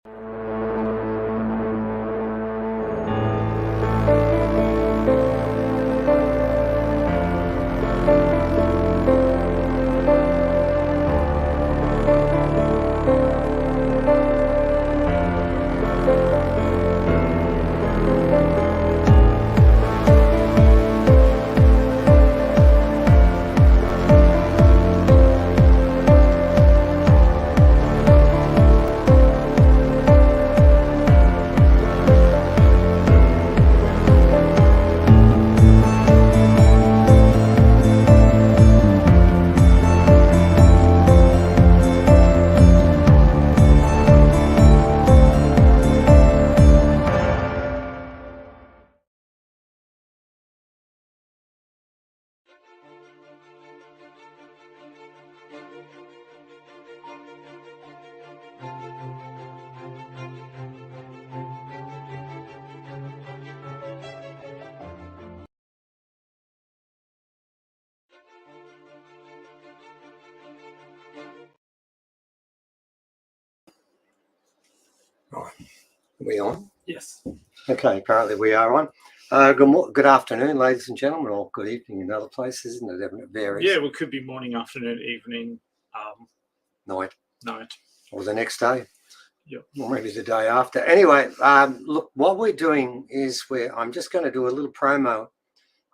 Right. Are we on? Yes. Okay, apparently we are on. Good afternoon, ladies and gentlemen, or good evening in other places, isn't it? It varies. Yeah, it could be morning, afternoon, evening, Night. Or the next day. Yep. Or maybe the day after. Anyway, look, what we're doing is I'm just going to do a little promo.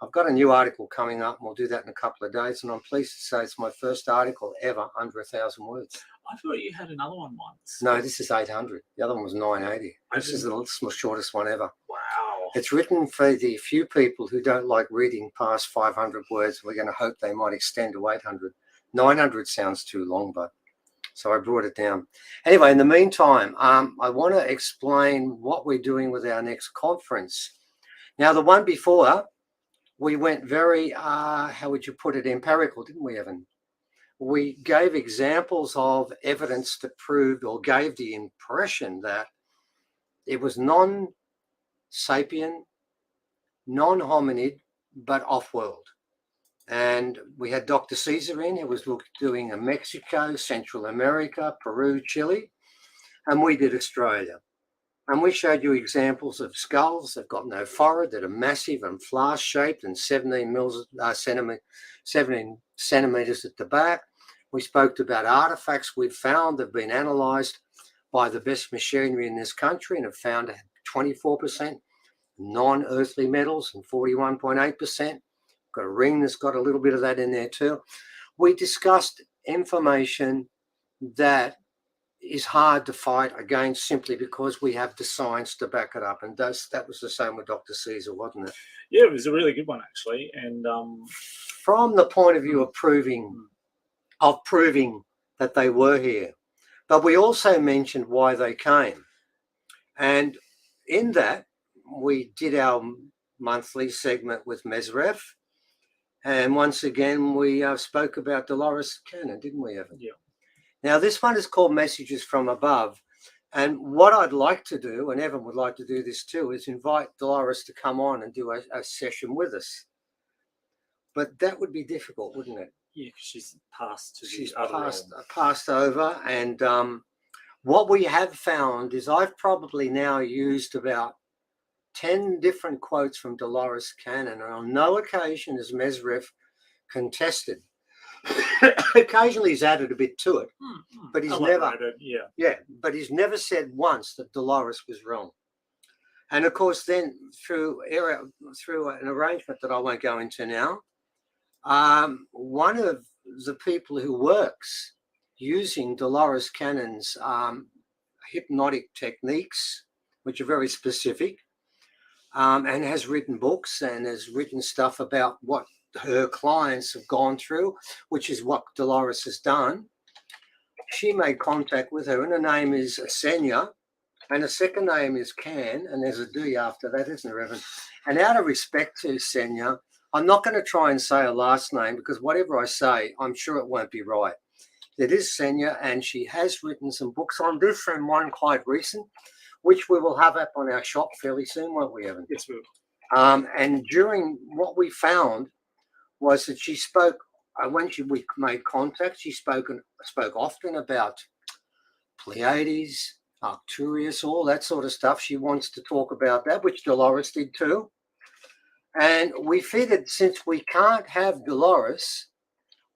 I've got a new article coming up, and we'll do that in a couple of days, and I'm pleased to say it's my first article ever under 1,000 words. I thought you had another one once. No, this is 800. The other one was 980. This is the shortest one ever. Wow. It's written for the few people who don't like reading past 500 words. We're going to hope they might extend to 800. 900 sounds too long, but so I brought it down. Anyway, in the meantime, I want to explain what we're doing with our next conference. Now, the one before, we went very, how would you put it, empirical, didn't we, Evan? We gave examples of evidence that proved or gave the impression that it was non-sapient, non-hominid, but off-world. And we had Dr. Caesar in, who was doing Mexico, Central America, Peru, Chile, and we did Australia. And we showed you examples of skulls that got no forehead, that are massive and flask-shaped and 17 centimeters at the back. We spoke about artifacts we've found that have been analysed by the best machinery in this country and have found 24% non-earthly metals and 41.8%. Got a ring that's got a little bit of that in there too. We discussed information that is hard to fight against simply because we have the science to back it up. And that was the same with Dr. Caesar, wasn't it? Yeah, it was a really good one, actually. And from the point of view of proving that they were here. But we also mentioned why they came. And in that, we did our monthly segment with Mesrev. And once again, we spoke about Dolores Cannon, didn't we, Evan? Yeah. Now, this one is called Messages from Above. And what I'd like to do, and Evan would like to do this too, is invite Dolores to come on and do a session with us. But that would be difficult, wouldn't it? Yeah, because she's passed to she's the other realm. passed over. And what we have found is I've probably now used about 10 different quotes from Dolores Cannon, and on no occasion has Mesrev contested. Occasionally he's added a bit to it, but he's but he's never said once that Dolores was wrong. And of course, then through an arrangement that I won't go into now, one of the people who works using Dolores Cannon's hypnotic techniques, which are very specific, and has written books and has written stuff about what her clients have gone through, which is what Dolores has done. She made contact with her, and her name is Senya, and her second name is Can, and there's a D after that, isn't there, Evan? And out of respect to Senya, I'm not going to try and say her last name, because whatever I say, I'm sure it won't be right. It is Senya, and she has written some books on this, and one quite recent, which we will have up on our shop fairly soon, won't we, Evan? Yes, we will. And during what we found was that she spoke, when we made contact, she spoke often about Pleiades, Arcturus, all that sort of stuff. She wants to talk about that, which Dolores did too. And we figured since we can't have Dolores,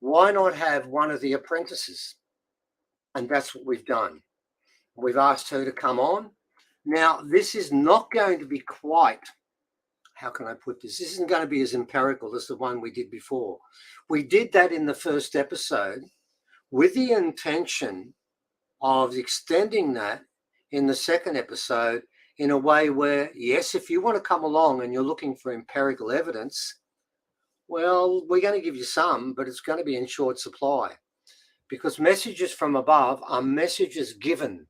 why not have one of the apprentices? And that's what we've done. We've asked her to come on. Now, this is not going to be quite, how can I put this? This isn't going to be as empirical as the one we did before. We did that in the first episode with the intention of extending that in the second episode in a way where, yes, if you want to come along and you're looking for empirical evidence, well, we're going to give you some, but it's going to be in short supply because messages from above are messages given.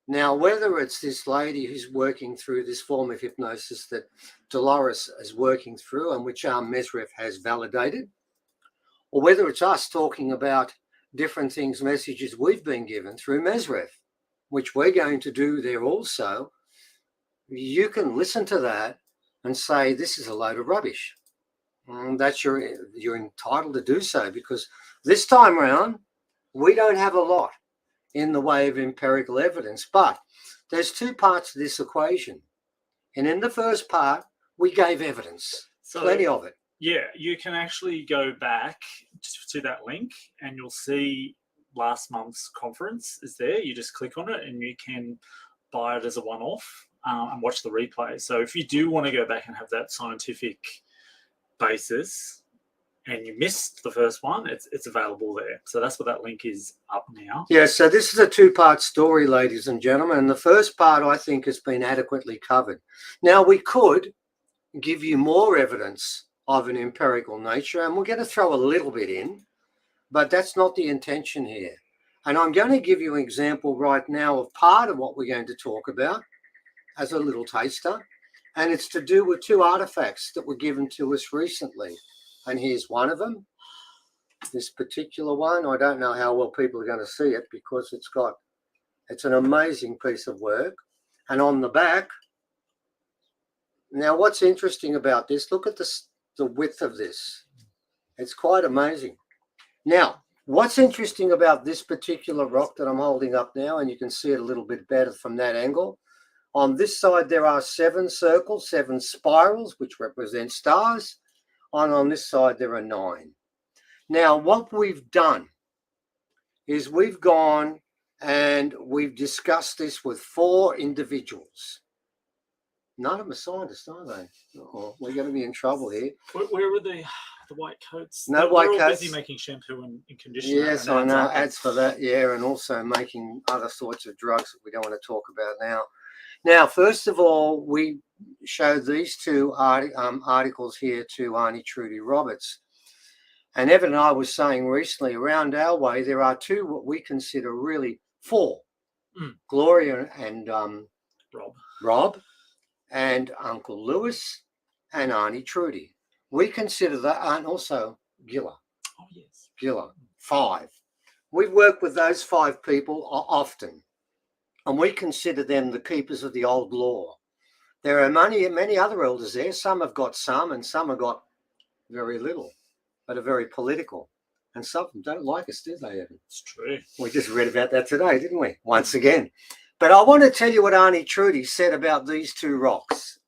Now, whether it's this lady who's working through this form of hypnosis that Dolores is working through and which our Mesref has validated, or whether it's us talking about different things, messages we've been given through Mesref, which we're going to do there also, you can listen to that and say, this is a load of rubbish. And that's you're entitled to do so because this time around, we don't have a lot in the way of empirical evidence, but there's two parts to this equation. And in the first part, we gave evidence, plenty of it. Yeah, you can actually go back to that link and you'll see last month's conference is there. You just click on it and you can buy it as a one-off and watch the replay. So if you do want to go back and have that scientific basis and you missed the first one, it's available there. So that's what that link is up now. Yeah, so this is a two-part story, ladies and gentlemen. And the first part, I think, has been adequately covered. Now, we could give you more evidence of an empirical nature, and we're going to throw a little bit in, but that's not the intention here. And I'm going to give you an example right now of part of what we're going to talk about as a little taster, and it's to do with two artifacts that were given to us recently. And here's one of them, this particular one. I don't know how well people are going to see it because it's an amazing piece of work. And on the back, now what's interesting about this, look at the width of this. It's quite amazing. Now, what's interesting about this particular rock that I'm holding up now, and you can see it a little bit better from that angle, on this side there are 7 circles, 7 spirals, which represent stars. And on this side, there are 9. Now, what we've done is we've gone and we've discussed this with 4 individuals. None of them are scientists, are they? We're going to be in trouble here. Where were the white coats? No white all coats. Busy making shampoo and conditioner. Yes, I know. Ads for that, yeah, and also making other sorts of drugs that we don't want to talk about now. Now, first of all, we showed these 2 articles here to Arnie Trudy Roberts. And Evan and I was saying recently, around our way, there are 2 what we consider really 4. Gloria and Rob and Uncle Lewis and Arnie Trudy. We consider that, and also Gilla. Oh, yes. Gilla, 5. We work with those 5 people often. And we consider them the keepers of the old law. There are many other elders there. Some have got some and some have got very little, but are very political. And some of them don't like us, do they, Evan? It's true. We just read about that today, didn't we? Once again. But I want to tell you what Arnie Trudy said about these 2 rocks.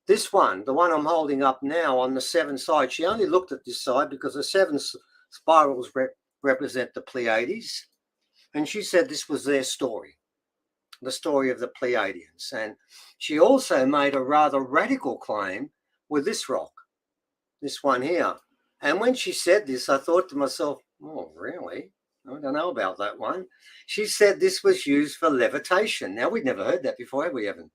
This one, the one I'm holding up now on the 7 sides, she only looked at this side because the 7 spirals represent the Pleiades. And she said this was their story. The story of the Pleiadians. And she also made a rather radical claim with this rock, this one here. And when she said this, I thought to myself, oh, really? I don't know about that one. She said this was used for levitation. Now, we'd never heard that before, have we, Evan?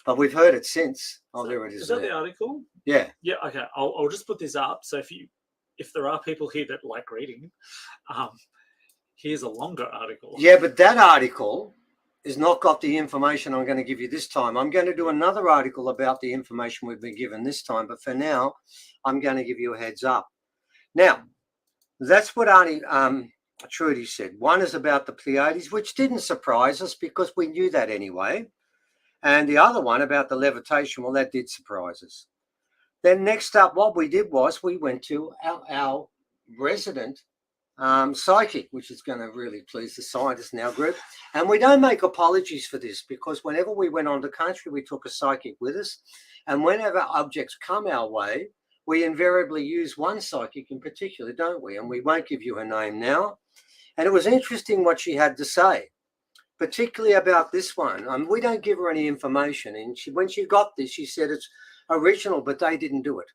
But we've heard it since. Oh, there it is. Is that the article? Yeah. Yeah, okay. I'll just put this up. So if there are people here that like reading, here's a longer article. Yeah, but that article has not got the information I'm going to give you this time. I'm going to do another article about the information we've been given this time, but for now, I'm going to give you a heads up. Now, that's what Arnie Trudy said. One is about the Pleiades, which didn't surprise us because we knew that anyway. And the other one about the levitation, well, that did surprise us. Then next up, what we did was we went to our resident psychic, which is going to really please the scientists in our group. And we don't make apologies for this, because whenever we went on the country, we took a psychic with us. And whenever objects come our way, we invariably use one psychic in particular, don't we? And we won't give you her name now. And it was interesting what she had to say, particularly about this one. We don't give her any information. And when she got this, she said it's original, but they didn't do it.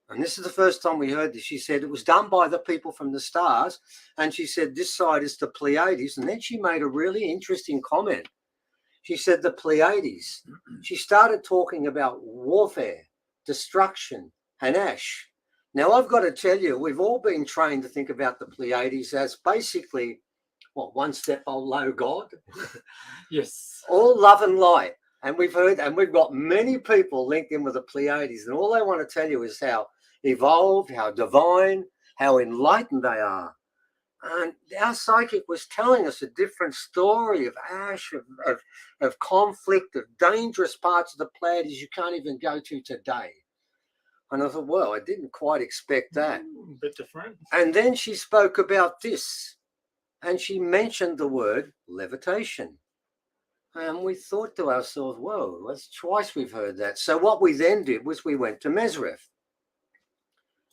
And this is the first time we heard this. She said it was done by the people from the stars. And she said this side is the Pleiades. And then she made a really interesting comment. She said the Pleiades. She started talking about warfare, destruction, and ash. Now, I've got to tell you, we've all been trained to think about the Pleiades as basically, one step below God? Yes. All love and light. And we've heard, and we've got many people linked in with the Pleiades. And all they want to tell you is how evolved, how divine, how enlightened they are. And our psychic was telling us a different story of ash, of conflict, of dangerous parts of the Pleiades you can't even go to today. And I thought, well, I didn't quite expect that. A bit different. And then she spoke about this, and she mentioned the word levitation. And we thought to ourselves, whoa, that's twice we've heard that. So what we then did was we went to Mesref.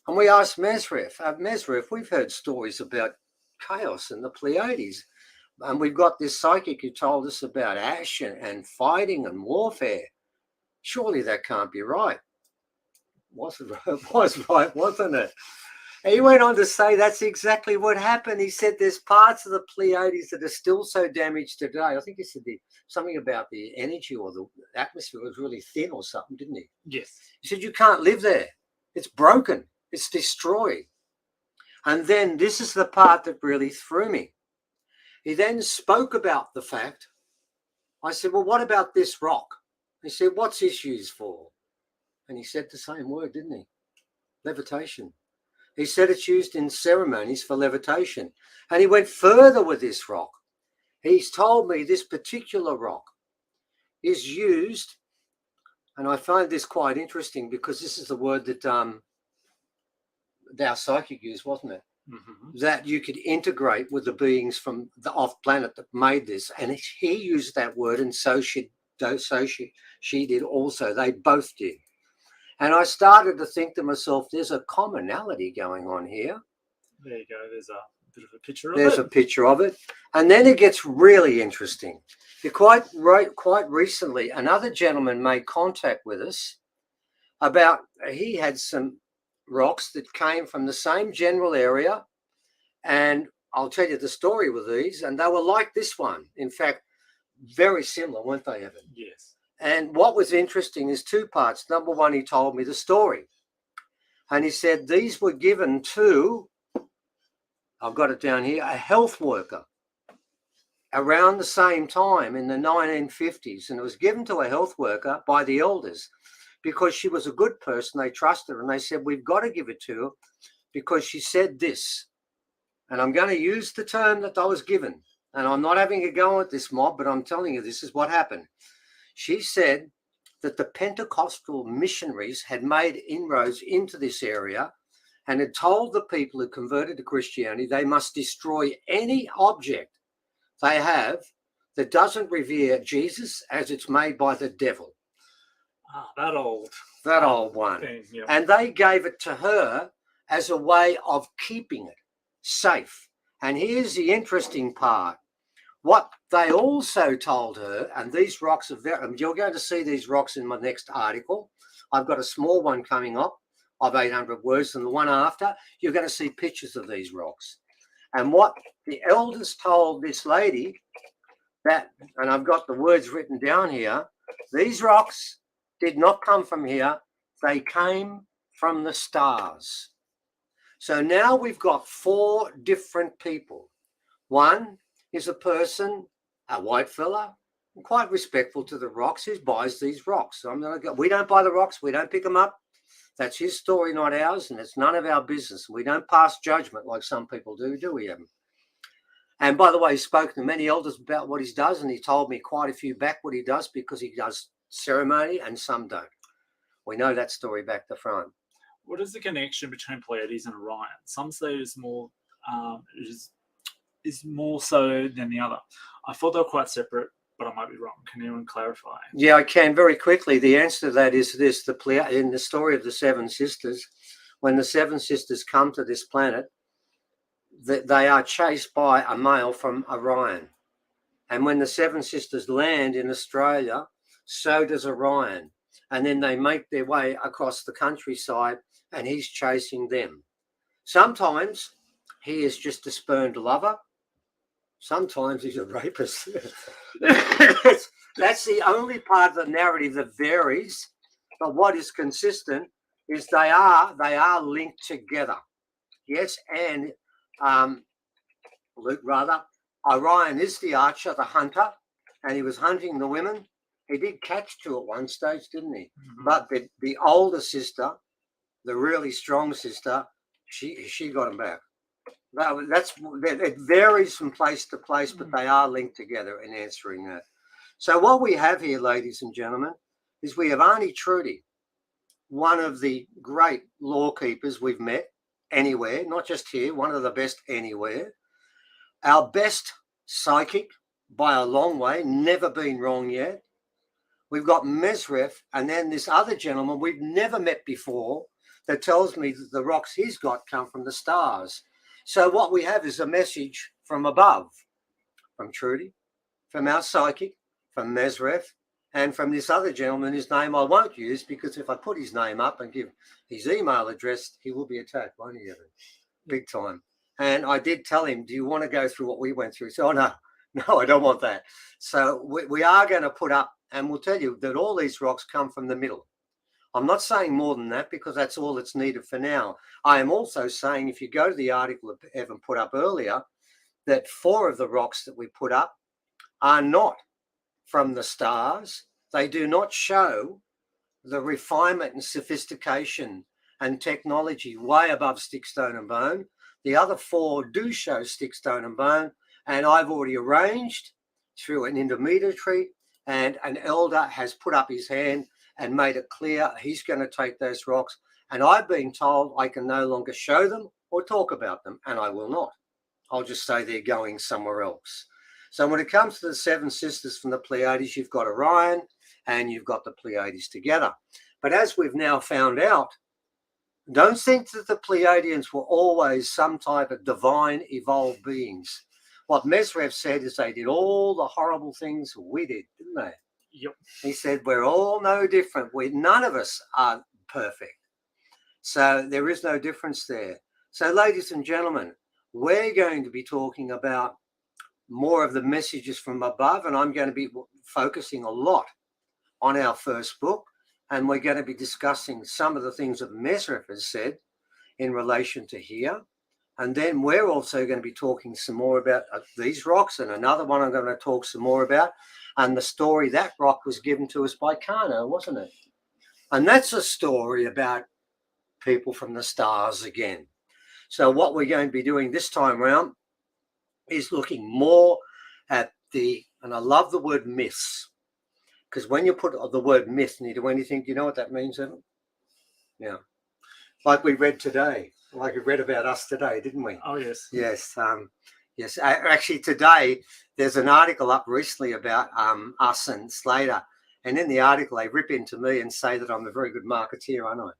And we asked Mesref, we've heard stories about chaos and the Pleiades. And we've got this psychic who told us about ash and fighting and warfare. Surely that can't be right. It was right, wasn't it? He went on to say that's exactly what happened. He said there's parts of the Pleiades that are still so damaged today. I think he said something about the energy or the atmosphere was really thin or something, didn't he? Yes. He said you can't live there. It's broken. It's destroyed. And then this is the part that really threw me. He then spoke about the fact. I said, well, what about this rock? He said, what's this used for? And he said the same word, didn't he? Levitation. He said it's used in ceremonies for levitation. And he went further with this rock. He's told me this particular rock is used, and I find this quite interesting because this is the word that our psychic used, wasn't it? Mm-hmm. That you could integrate with the beings from the off-planet that made this. And he used that word, and so she did also. They both did. And I started to think to myself, there's a commonality going on here. There you go. There's a bit of a picture of it. There's a picture of it. And then it gets really interesting. Quite recently, another gentleman made contact with us about, he had some rocks that came from the same general area. And I'll tell you the story with these. And they were like this one. In fact, very similar, weren't they, Evan? Yes. And what was interesting is two parts. Number one, he told me the story. And he said these were given to, I've got it down here, a health worker around the same time in the 1950s. And it was given to a health worker by the elders because she was a good person. They trusted her. And they said, we've got to give it to her because she said this. And I'm going to use the term that I was given. And I'm not having a go at this mob, but I'm telling you, this is what happened. She said that the Pentecostal missionaries had made inroads into this area and had told the people who converted to Christianity they must destroy any object they have that doesn't revere Jesus as it's made by the devil. That old one. thing, yeah. And they gave it to her as a way of keeping it safe. And here's the interesting part. What they also told her, and these rocks are you're going to see these rocks in my next article. I've got a small one coming up of 800 words, and the one after, you're going to see pictures of these rocks. And what the elders told this lady, that, and I've got the words written down here, these rocks did not come from here. They came from the stars. So now we've got 4 different people. One is a person, a white fella, quite respectful to the rocks, who buys these rocks. So we don't buy the rocks. We don't pick them up. That's his story, not ours, and it's none of our business. We don't pass judgment like some people do we, Evan? And by the way, he's spoken to many elders about what he does, and he told me quite a few back what he does because he does ceremony and some don't. We know that story back to front. What is the connection between Pleiades and Orion? Some say it's more is more so than the other. I thought they were quite separate, but I might be wrong. Can anyone clarify? Yeah, I can very quickly. The answer to that is this: in the story of the Seven Sisters, when the Seven Sisters come to this planet, they are chased by a male from Orion. And when the Seven Sisters land in Australia, so does Orion. And then they make their way across the countryside and he's chasing them. Sometimes he is just a spurned lover. Sometimes he's a rapist. That's the only part of the narrative that varies. But what is consistent is they are linked together. Yes, and Luke, rather, Orion is the archer, the hunter, and he was hunting the women. He did catch two at one stage, didn't he? Mm-hmm. But the older sister, the really strong sister, she got him back. It varies from place to place, but they are linked together in answering that. So what we have here, ladies and gentlemen, is we have Auntie Trudy, one of the great law keepers we've met anywhere, not just here, one of the best anywhere. Our best psychic by a long way, never been wrong yet. We've got Mesref, and then this other gentleman we've never met before that tells me that the rocks he's got come from the stars. So what we have is a message from above, from Trudy, from our psychic, from Mesref, and from this other gentleman whose name I won't use, because if I put his name up and give his email address, he will be attacked, won't he, Evan? Big time. And I did tell him, do you want to go through what we went through? He said, oh, no, I don't want that. So we are going to put up, and we'll tell you that all these rocks come from the middle. I'm not saying more than that because that's all that's needed for now. I am also saying, if you go to the article that Evan put up earlier, that 4 of the rocks that we put up are not from the stars. They do not show the refinement and sophistication and technology way above stick, stone and bone. The other 4 do show stick, stone and bone, and I've already arranged through an intermediary, and an elder has put up his hand and made it clear he's going to take those rocks. And I've been told I can no longer show them or talk about them, and I will not. I'll just say they're going somewhere else. So when it comes to the 7 sisters from the Pleiades, you've got Orion and you've got the Pleiades together. But as we've now found out, don't think that the Pleiadians were always some type of divine evolved beings. What Mesref said is they did all the horrible things we did, didn't they? Yep. He said, we're all no different. None of us are perfect. So there is no difference there. So ladies and gentlemen, we're going to be talking about more of the messages from above, and I'm going to be focusing a lot on our first book, and we're going to be discussing some of the things that Mesref has said in relation to here. And then we're also going to be talking some more about these rocks, and another one I'm going to talk some more about, and the story that rock was given to us by Kano, wasn't it? And that's a story about people from the stars again. So what we're going to be doing this time around is looking more at and I love the word myths, because when you put the word myth into anything, do you know what that means, Evan? Yeah. Like we read today, like we read about us today, didn't we? Oh, yes. Yes. Yes. Actually, today, there's an article up recently about us and Slater. And in the article, they rip into me and say that I'm a very good marketeer, aren't I?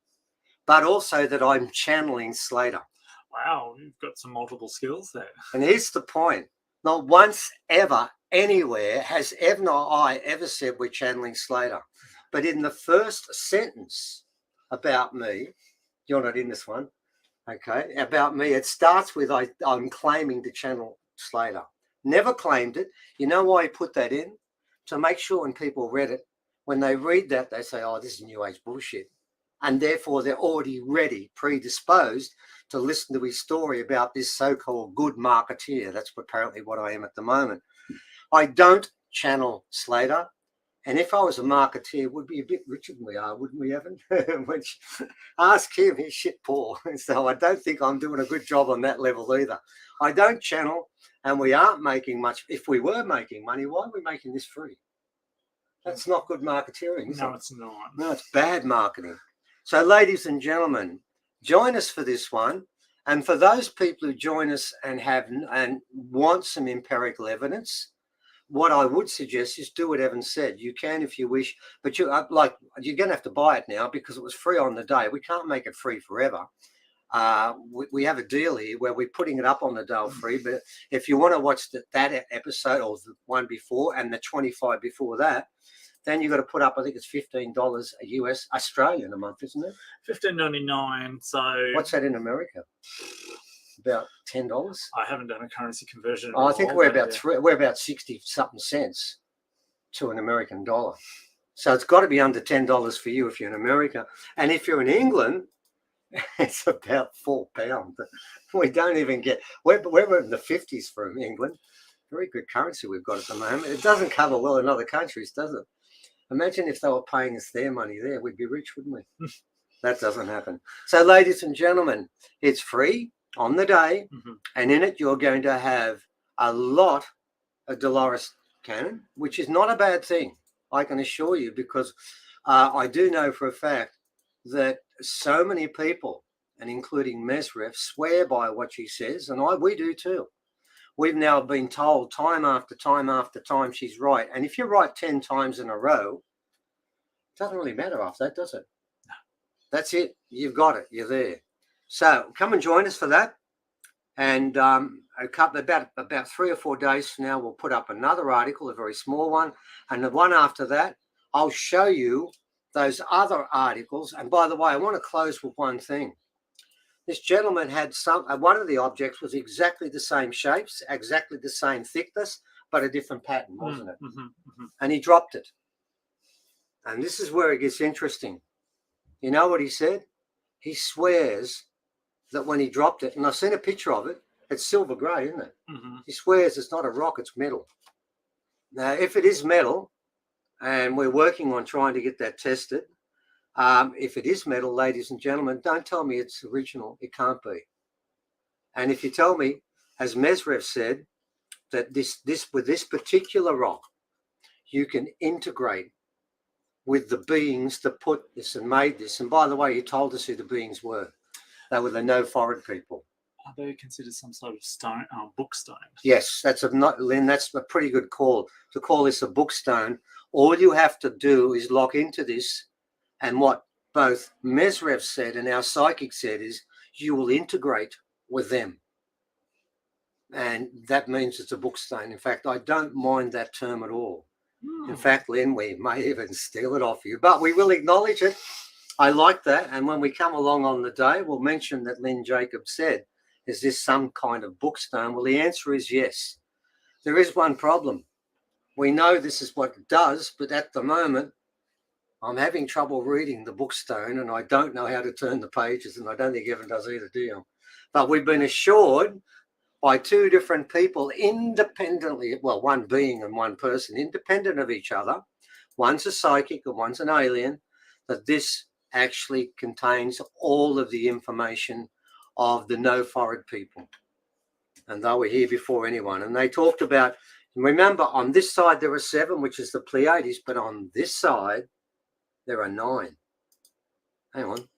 But also that I'm channeling Slater. Wow, you've got some multiple skills there. And here's the point. Not once ever, anywhere, has Evan or I ever said we're channeling Slater. But in the first sentence about me, you're not in this one, okay, about me, it starts with I'm claiming to channel Slater. Never claimed it. You know why he put that in? To make sure when people read it, when they read that, they say, oh, this is New Age bullshit. And therefore, they're already ready, predisposed to listen to his story about this so-called good marketeer. That's apparently what I am at the moment. I don't channel Slater. And if I was a marketeer, would be a bit richer than we are, wouldn't we, Evan? Which, ask him, he's shit poor. So I don't think I'm doing a good job on that level either. I don't channel, and we aren't making much. If we were making money, why are we making this free? That's not good marketeering, is it? No, it's not. No, it's bad marketing. So, ladies and gentlemen, join us for this one. And for those people who join us and want some empirical evidence, what I would suggest is do what Evan said. You can if you wish, but you're going to have to buy it now because it was free on the day. We can't make it free forever. We have a deal here where we're putting it up on the day free, but if you want to watch that episode or the one before and the 25 before that, then you've got to put up, I think it's $15 a US Australian a month, isn't it? $15.99. So what's that in America? About $10. I haven't done a currency conversion. I think we're about 60 something cents to an American dollar. So it's got to be under $10 for you if you're in America. And if you're in England, it's about £4. We don't even get, we're in the 50s from England. Very good currency we've got at the moment. It doesn't cover well in other countries, does it? Imagine if they were paying us their money there. We'd be rich, wouldn't we? That doesn't happen. So, ladies and gentlemen, it's free on the day, and in it you're going to have a lot of Dolores Cannon, which is not a bad thing, I can assure you, because I do know for a fact that so many people, and including Mesref, swear by what she says, and we do too. We've now been told time after time after time she's right. And if you're right 10 times in a row, it doesn't really matter after that, does it? No. That's it. You've got it. You're there. So come and join us for that. And about 3 or 4 days from now, we'll put up another article, a very small one. And the one after that, I'll show you those other articles. And by the way, I want to close with one thing. This gentleman had one of the objects was exactly the same shapes, exactly the same thickness, but a different pattern, wasn't it? And he dropped it. And this is where it gets interesting. You know what he said? He swears that when he dropped it, and I've seen a picture of it, it's silver grey, isn't it? He swears it's not a rock, it's metal. Now, if it is metal, and we're working on trying to get that tested, if it is metal, ladies and gentlemen, don't tell me it's original. It can't be. And if you tell me, as Mesref said, that with this particular rock, you can integrate with the beings that put this and made this. And by the way, he told us who the beings were. They were the no-foreign people. Are they considered some sort of stone, book stone? Yes, Lynn, that's a pretty good call. To call this a book stone, all you have to do is lock into this. And what both Mesref said and our psychic said is you will integrate with them. And that means it's a book stone. In fact, I don't mind that term at all. In fact, Lynn, we may even steal it off you, but we will acknowledge it. I like that. And when we come along on the day, we'll mention that Lynn Jacobs said, is this some kind of book stone? Well, the answer is yes. There is one problem. We know this is what it does, but at the moment, I'm having trouble reading the book stone and I don't know how to turn the pages, and I don't think Evan does either, do you? But we've been assured by 2 different people independently, well, one being and one person, independent of each other, one's a psychic and one's an alien, that this actually contains all of the information of the no-foreign people. And they were here before anyone. And they talked about, remember, on this side there are 7, which is the Pleiades, but on this side, there are 9. Hang on.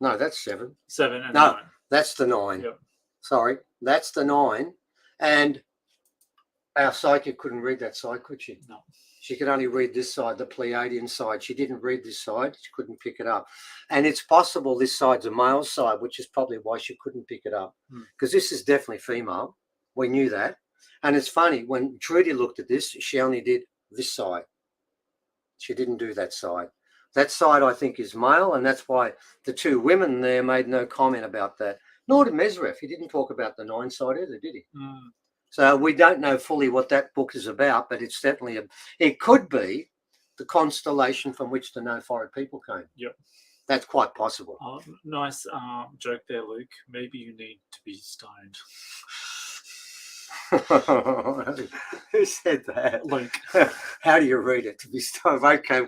No, that's 7. 7 and no, 9. That's the 9. Yep. Sorry, that's the 9. And our psychic couldn't read that side, could she? No. She could only read this side, the Pleiadian side. She didn't read this side. She couldn't pick it up. And it's possible this side's a male side, which is probably why she couldn't pick it up. Because this is definitely female. We knew that. And it's funny, when Trudy looked at this, she only did this side. She didn't do that side. That side, I think, is male, and that's why the 2 women there made no comment about that. Nor did Mesref. He didn't talk about the 9 side either, did he? So we don't know fully what that book is about, but it's definitely it could be the constellation from which the no-foreign people came. Yep. That's quite possible. Nice joke there, Luke. Maybe you need to be stoned. Who said that? Luke. How do you read it? To be stoned? Okay.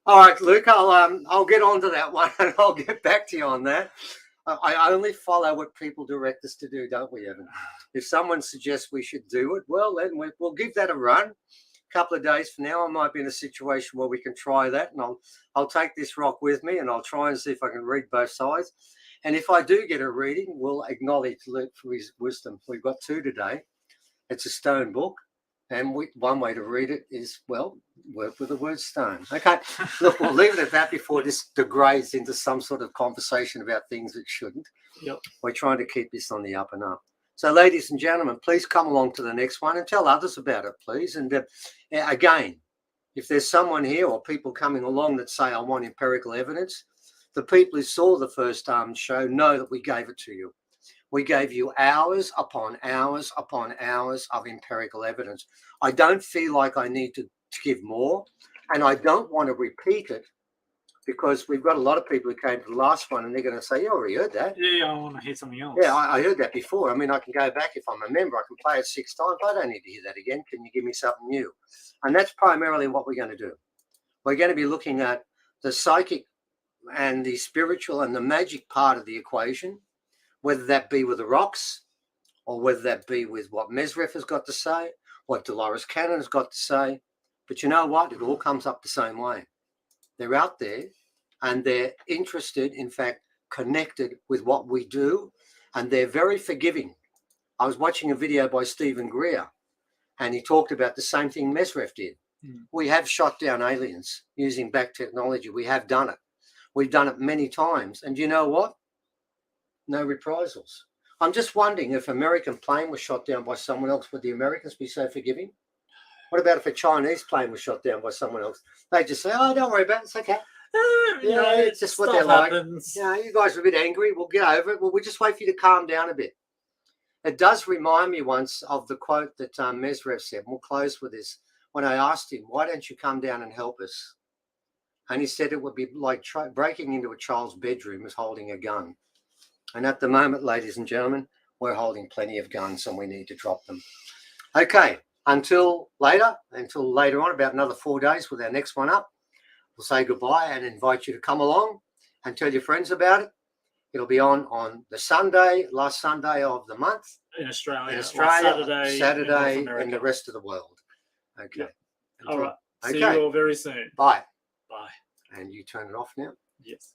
All right, Luke, I'll get on to that one and I'll get back to you on that. I only follow what people direct us to do, don't we, Evan? If someone suggests we should do it, well, then we'll give that a run. A couple of days from now, I might be in a situation where we can try that, and I'll take this rock with me and I'll try and see if I can read both sides. And if I do get a reading, we'll acknowledge Luke for his wisdom. We've got 2 today. It's a stone book. And one way to read it is, well, work with the word stone. Okay, look, we'll leave it at that before this degrades into some sort of conversation about things it shouldn't. Yep. We're trying to keep this on the up and up. So, ladies and gentlemen, please come along to the next one and tell others about it, please. And again, if there's someone here or people coming along that say, I want empirical evidence, the people who saw the first show know that we gave it to you. We gave you hours upon hours upon hours of empirical evidence. I don't feel like I need to give more, and I don't want to repeat it because we've got a lot of people who came to the last one and they're going to say, you already heard that. Yeah, I want to hear something else. Yeah, I heard that before. I mean, I can go back if I'm a member. I can play it 6 times. I don't need to hear that again. Can you give me something new? And that's primarily what we're going to do. We're going to be looking at the psychic and the spiritual and the magic part of the equation, whether that be with the rocks or whether that be with what Mesref has got to say, what Dolores Cannon has got to say. But you know what? It all comes up the same way. They're out there and they're interested, in fact, connected with what we do, and they're very forgiving. I was watching a video by Stephen Greer, and he talked about the same thing Mesref did. We have shot down aliens using back technology. We have done it. We've done it many times. And you know what? No reprisals. I'm just wondering if an American plane was shot down by someone else, would the Americans be so forgiving? What about if a Chinese plane was shot down by someone else? They just say, oh, don't worry about it. It's okay. Yeah, it's just what they're like. Yeah, you guys are a bit angry. We'll get over it. Well, we'll just wait for you to calm down a bit. It does remind me once of the quote that Mesref said. We'll close with this. When I asked him, why don't you come down and help us? And he said it would be like breaking into a child's bedroom as holding a gun. And at the moment, ladies and gentlemen, we're holding plenty of guns and we need to drop them. Okay, until later on, about another 4 days with our next one up, we'll say goodbye and invite you to come along and tell your friends about it. It'll be on the Sunday, last Sunday of the month. In Australia. In Australia, like Saturday in the rest of the world. Okay. Yep. All right. Okay. See you all very soon. Bye. Bye. And you turn it off now? Yes.